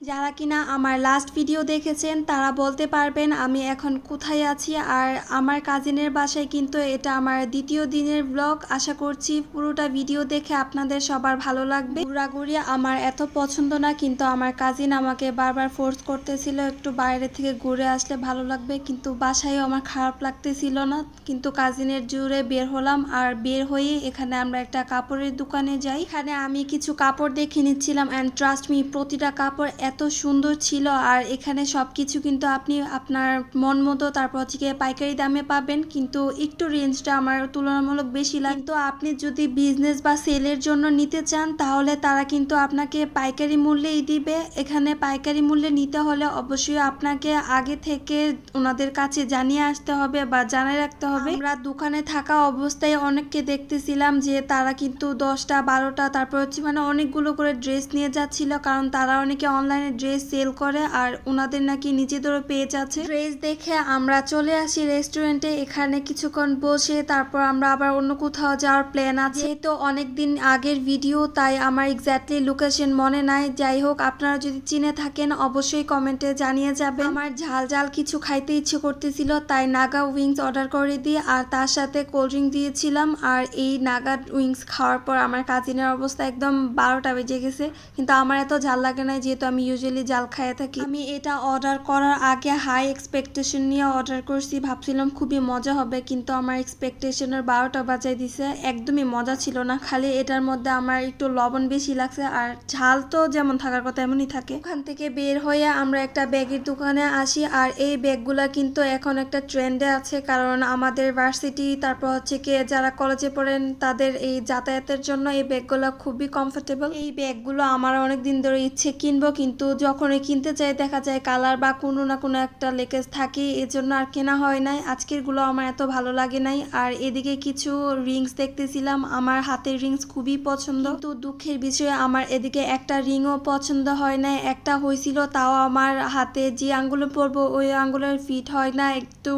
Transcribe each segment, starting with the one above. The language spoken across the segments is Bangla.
যারা কিনা আমার লাস্ট ভিডিও দেখেছেন তারা বলতে পারবেন আমি এখন কোথায় আছি। আর আমার কাজিনের বাসায় কিন্তু এটা আমার দ্বিতীয় দিনের ব্লগ। আশা করছি পুরোটা ভিডিও দেখে আপনাদের সবার ভালো লাগবে। ঘোরাঘুরি আমার এত পছন্দ না, কিন্তু আমার কাজিন আমাকে বারবার ফোর্স করতেছিল একটু বাইরে থেকে ঘুরে আসলে ভালো লাগবে, কিন্তু বাসায়ও আমার খারাপ লাগতেছিল না, কিন্তু কাজিনের জোরে বের হলাম। আর বের হয়ে এখানে আমরা একটা কাপড়ের দোকানে যাই। এখানে আমি কিছু কাপড় দেখে নিচ্ছিলাম অ্যান্ড ট্রাস্ট মি, প্রতিটা কাপড় এত সুন্দর ছিল। আর এখানে সব কিছু কিন্তু আপনি আপনার মন মতো তারপর হচ্ছে গিয়ে পাইকারি দামে পাবেন, কিন্তু একটু রেঞ্জটা আমার তুলনামূলক বেশি লাগে। কিন্তু আপনি যদি বিজনেস বা সেলের জন্য নিতে চান তাহলে তারা কিন্তু আপনাকে পাইকারি মূল্যেই দিবে। এখানে পাইকারি মূল্যে নিতে হলে অবশ্যই আপনাকে আগে থেকে ওনাদের কাছে জানিয়ে আসতে হবে বা জানিয়ে রাখতে হবে। আমরা দোকানে থাকা অবস্থায় অনেককে দেখতেছিলাম যে তারা কিন্তু 10টা 12টা তারপর হচ্ছে মানে অনেকগুলো করে ড্রেস নিয়ে যাচ্ছিল, কারণ তারা অনেকে অনলাইনে ড্রেস সেল করে আর ওনাদের নাকি নিজেদেরও পেজ আছে। ড্রেস দেখে আমরা চলে আসি রেস্টুরেন্টে। এখানে কিছুক্ষণ বসে তারপর আমরা আবার অন্য কোথাও যাওয়ার প্ল্যান আছে। যেহেতু অনেকদিন আগের ভিডিও তাই আমার এক্স্যাক্টলি লোকেশন মনে নাই। যাই হোক, আপনারা যদি চিনে থাকেন অবশ্যই কমেন্টে জানিয়ে যাবেন। আমার ঝাল ঝাল কিছু খাইতে ইচ্ছে করতেছিল তাই নাগা উইংস অর্ডার করে দিই আর তার সাথে কোল্ড ড্রিঙ্ক দিয়েছিলাম। আর এই নাগা উইংস খাওয়ার পর আমার কাজিনের অবস্থা একদম 12টা বেজে গেছে, কিন্তু আমার এত ঝাল লাগে না যেহেতু আমি ইউজুয়ালি ঝাল খাইয়ে থাকি। আমি এটা অর্ডার করার আগে হাই এক্সপেকটেশন নিয়ে অর্ডার করছি, ভাবছিলাম খুবই মজা হবে, কিন্তু আমার এক্সপেকটেশনের 12টা বাজাই দিছে। একদমই মজা ছিল না, খালি এটার মধ্যে আমার একটু লবণ বেশি লাগছে আর ঝাল তো যেমন থাকার কথা এমনই থাকে। ওখান থেকে বের হয়ে আমরা একটা ব্যাগের দোকানে আসি আর এই ব্যাগগুলা কিন্তু এখন একটা ট্রেন্ডে আছে, কারণ আমাদের ভার্সিটি তারপর হচ্ছে কি যারা কলেজে পড়েন তাদের এই যাতায়াতের জন্য এই ব্যাগগুলো খুবই কমফোর্টেবল। এই ব্যাগগুলো আমার অনেক দিন ধরে ইচ্ছে কিনবো, কিন্তু যখনই কিনতে চাই দেখা যায় কালার বা কোনো না কোনো একটা লেকেজ থাকে, এজন্য আর কেনা হয় নাই। আজকের গুলো আমার এত ভালো লাগে নাই। আর এদিকে কিছু রিংস দেখতেছিলাম, আমার হাতের রিংস খুবই পছন্দ, কিন্তু দুঃখের বিষয়ে আমার এদিকে একটা রিংও পছন্দ হয় নাই। একটা হয়েছিল তাও আমার হাতে যে আঙ্গুলে পরবো ওই আঙ্গুলের ফিট হয় না, একটু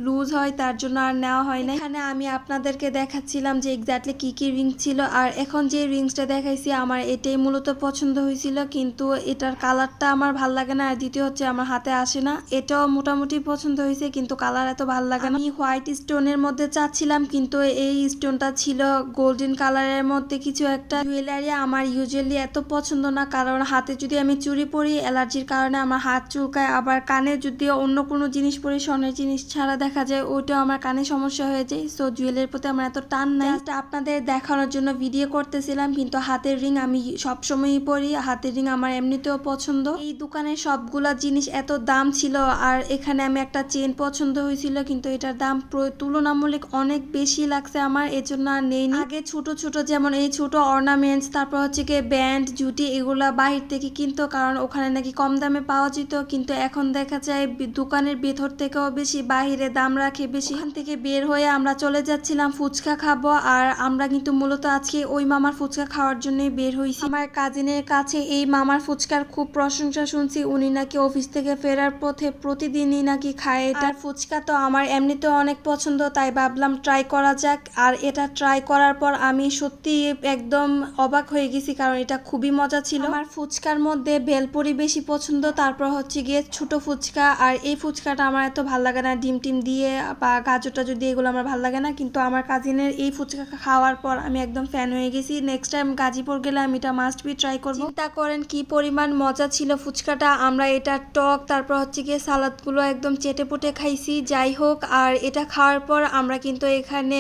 লুজ হয়, তার জন্য আর নেওয়া হয় না। এখানে আমি আপনাদেরকে দেখাচ্ছিলাম যে এক্স্যাক্টলি কি কি রিংস ছিল। আর এখন যে রিংসটা দেখাইছি আমার এটাই মূলত পছন্দ হয়েছিল, কিন্তু এটার কালারটা আমার ভাল লাগে না, আর দ্বিতীয় হচ্ছে আমার হাতে আসে না। এটাও মোটামুটি পছন্দ হয়েছে, কিন্তু কালার এত ভাল লাগে না। আমি হোয়াইট স্টোনের মধ্যে চাচ্ছিলাম, কিন্তু এই স্টোনটা ছিল গোল্ডেন কালারের মধ্যে কিছু একটা। জুয়েলারি আমার ইউজুয়ালি এত পছন্দ না, কারণ হাতে যদি আমি চুড়ি পরি অ্যালার্জির কারণে আমার হাত চুলকায়, আবার কানে যদি অন্য কোনো জিনিস পরি স্বর্ণের জিনিস ছাড়া দেখা যায় ওইটাও আমার কানে সমস্যা হয়ে যায়। সো জুয়েলারির প্রতি আমার এত টান নাই। আপনাদের দেখানোর জন্য ভিডিও করতেছিলাম, কিন্তু হাতের রিং আমি সবসময়ই পরি, হাতের রিং আমার এমনিতেও পছন্দ। এই দোকানের সবগুলা জিনিস এত দাম ছিল, আর এখানে আমি একটা চেন পছন্দ হয়েছিল, কিন্তু এটার দাম তুলনামূলক অনেক বেশি লাগছে আমার, এজন্য আর নেইনি। আগে ছোট ছোট যেমন এই ছোট অর্নামেন্টস তারপর হচ্ছে কি ব্যান্ড জুটি এগুলা বাহির থেকে কিনতো, কারণ ওখানে নাকি কম দামে পাওয়া যেত, কিন্তু এখন দেখা যায় দোকানের ভেতর থেকেও বেশি বাহিরে দাম রাখে বেশি। ওখান থেকে বের হয়ে আমরা চলে যাচ্ছিলাম ফুচকা খাবো, আর আমরা কিন্তু মূলত আজকে ওই মামার ফুচকা খাওয়ার জন্যই বের হয়েছি। আমার কাজিনের কাছে এই মামার ফুচকার খুব প্রশংসা শুনছি, উনি নাকি অফিস থেকে ফেরার পথে প্রতিদিনই নাকি খায় এটা। ফুচকা তো আমার এমনিতেও অনেক পছন্দ, তাই ভাবলাম ট্রাই করা যাক। আর এটা ট্রাই করার পর আমি সত্যি একদম অবাক হয়ে গেছি, কারণ এটা খুবই মজা ছিল। আমার ফুচকার মধ্যে ভেলপুরি বেশি পছন্দ, তারপর হচ্ছে গিয়ে ছোট ফুচকা। আর এই ফুচকাটা আমার এত ভালো লাগে না, ডিম টিম দিয়ে বা গাজর টাজর দিয়ে এগুলো আমার ভালো লাগে না, কিন্তু আমার কাজিনের এই ফুচকা খাওয়ার পর আমি একদম ফ্যান হয়ে গেছি। নেক্সট টাইম গাজীপুর গেলে আমি এটা মাস্ট বি ট্রাই করবো। চিন্তা করেন কি পরিমাণ মজা ছিল ফুচকাটা। আমরা এটা টক তারপর হচ্ছে গিয়ে সালাদগুলো একদম চেটে পুটে খাইছি। যাই হোক, আর এটা খাওয়ার পর আমরা কিন্তু এখানে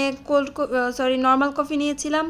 নর্মাল কফি নিয়েছিলাম।